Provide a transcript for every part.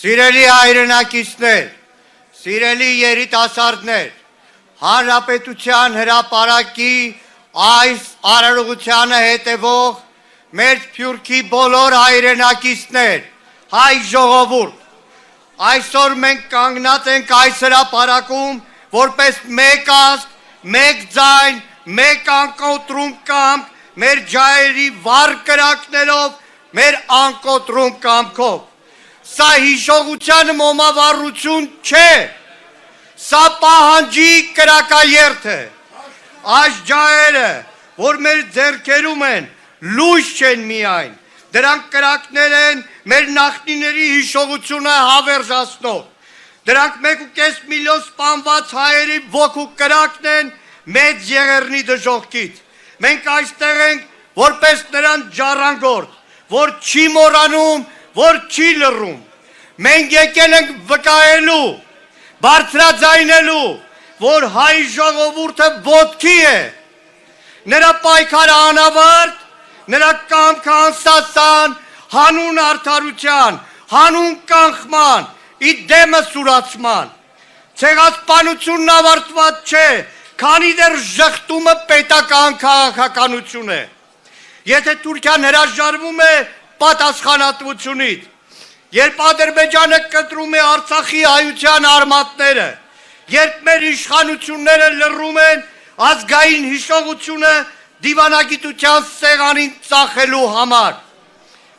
Սիրելի հայրենակիցներ, սիրելի երիտասարդներ, Հանրապետության հրապարակի այս արարողությանը հետևող մեր Սփյուռքի բոլոր հայրենակիցներ, հայ ժողովուրդ, այսօր մենք կանգնած ենք այս հրապարակում, որպես մեկ ազգ, մեկ ձայն, մեկ անկոտրում կամք, մեր ջահերի վառ կրակներով, մեր անկոտրում կամքով։ Սա հիշողության մոմավառություն չէ, սա պահանջի կրակաերթ է։ Այս ջահերը, որ մեր ձեռքերում են, լույս չեն միայն, դրանք կրակներ են մեր նախնիների հիշողությունը հավերժացնող։ Դրանք 1.5 միլիոն սպանված հայերի ոգու կրակն են մեծ Եղեռնի դժոխքից։ Մենք այստեղ ենք որպես նրան ժառանգորդ, որ չի մոռանում, որ չի լռում։ Մենք եկել ենք վկայելու, բարձրաձայնելու, որ հայ ժողովուրդը ոտքի է։ Նրա պայքարը անավարտ, նրա կամքը անսասան, հանուն արդարության, հանուն կանխման, ի դեմը սուրացման։ Ցեղասպանությունն ավարտված չէ, քանի դեռ ժխտումը պետական քաղաքականություն է։ Եթե Թուրքիան հրաժարվում է պատասխանատվությունից, երբ Ադրբեջանը կտրում է Արցախի հայության արմատները, երբ մեր իշխանությունները լռում են ազգային հիշողությունը դիվանագիտության սեղանին ծախելու համար,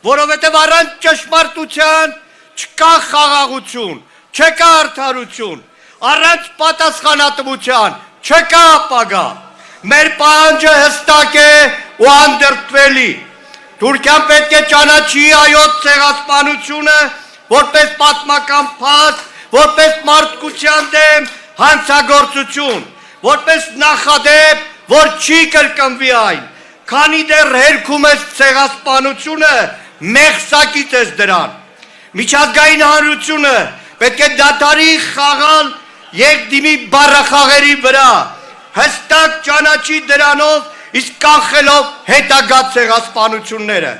որովհետև առանց ճշմարտության չկա խաղաղություն, չկա արդարություն, առանց պատասխանատվության չկա ապագա։ Մեր պահանջը հստակ է ու անդրդվելի։ Թուրքիան պետք է ճանաչի հայոց ցեղասպանությունը որպես պատմական փաստ, որպես մարդկության դեմ հանցագործություն, որպես նախադեպ, որ չի կրկնվի այն, քանի դեռ հերքում ես ցեղասպանությունը, մեղսակից ես դրան։ Միջազգային հանրությունը պետք է դադարի խաղալ երկդիմի բառախաղերի վրա, հստակ ճանաչի դրանով, իսկ կանխելով հետագա ցեղասպանությունները։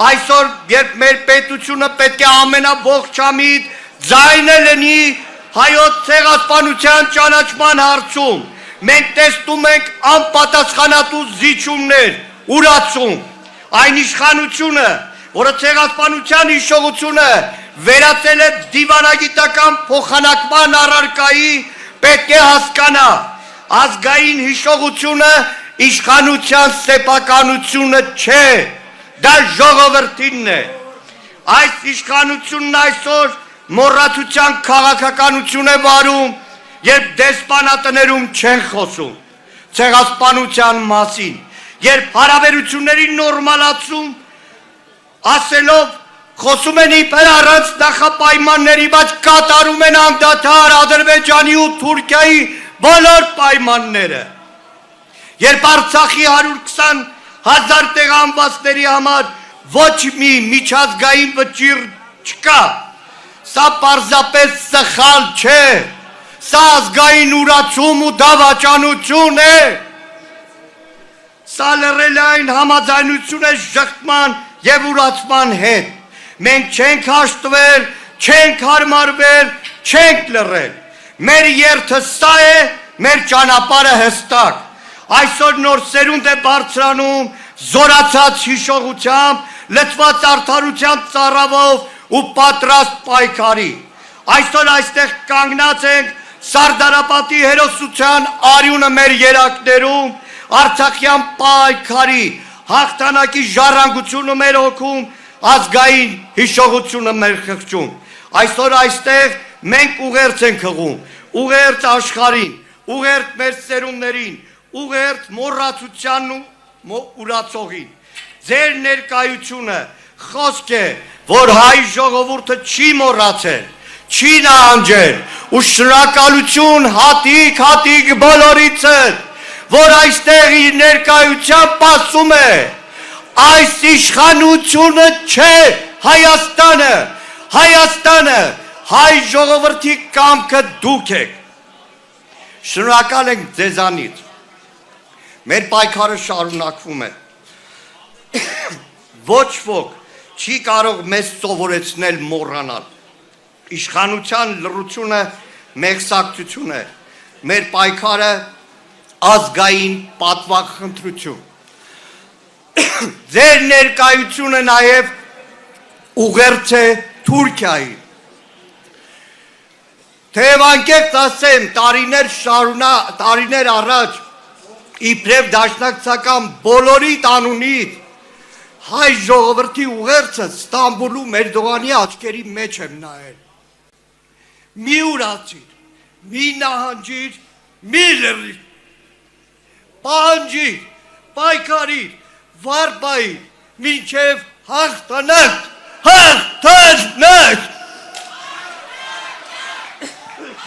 Այսօր, երբ մեր պետությունը պետք է ամենաողջամիտ ձայնը լինի հայոց ցեղասպանության ճանաչման հարցում, մենք տեսնում ենք անպատասխանատու զիջումներ, ուրացում։ Այն իշխանությունը, որը ցեղասպանության հիշողությունը վերածել է դիվանագիտական փոխանակման առարկայի, պետք է հասկանա, ազգային հիշողությունը իշխանության սեփականությունը չէ, դա ժողովրդինն է։ Այս իշխանությունն այսօր մոռացության քաղաքականություն է վարում, երբ դեսպանատներում չեն խոսում ցեղասպանության մասին, երբ հարաբերությունների նորմալացում ասելով խոսում են իբր առանց նախապայմանների, բայց կատարում են անդադար Ադրբեջանի ու Թուրքիայի բոլոր պայմանները։ Երբ Արցախի 120,000 տեղամբացների համար ոչ մի միջազգային վճիռ չկա, սա պարզապես սխալ չէ, սա ազգային ուրացում ու դավաճանություն է, սա լռել այն համաձայնություն է ժխտման և ուրացման հետ։ Մենք չենք հաշտվել, չենք հարմարվել, չենք լռել։ Մեր երթը սա է, մեր ճանապարհը հստակ։ Այսօր նոր սերունդ է բարձրանում զորացած հիշողությամբ, լցված արդարության ծառավով ու պատրաստ պայքարի։ Այսօր այստեղ կանգնած ենք Սարդարապատի հերոսության արյունը մեր երակներում, Արցախյան պայքարի, հաղթանակի ժառանգությունը մեր հոգում, ազգային հիշողությունը մեր խղճում։ Այսօր այստեղ մենք ուղերձ ենք հղում, ուղերձ աշխարհին, ուղերձ մեր սերունդներին, ուղերձ մոռացությանն ու ուրացողին։ Ձեր ներկայությունը խոսք է, որ հայ ժողովուրդը չի մոռացել, չի նահանջել, ու շնորհակալություն հատիկ բոլորիցս, որ այստեղ իր ներկայությամբ ասում է, այս իշխանությունը չէ Հայաստանը, Հայաստանը, հայ ժողովրդի կամքը դուք եք։ Շնորհակալ ենք ձեզանից։ Մեր պայքարը շարունակվում է։ Ոչ ոք չի կարող մեզ սովորեցնել մոռանալ։ Իշխանության լռությունը մեղսակցություն է, մեր պայքարը ազգային պատվախնդրություն։ Ձեր ներկայությունը նաև ուղերձ է Թուրքիայի։ Թեև անկեղծ ասեմ, տարիներ առաջ իբրև դաշնակցական բոլորի տանունից հայ ժողովրդի ուղերձը Ստամբուլում Էրդողանի աչքերի մեջ եմ նայել։ Մի ուրացիր, մի նահանջիր, մի լռիր, պահանջիր, պայքարիր, վարպայիր, մինչև հաղթանակ, հաղթանակ։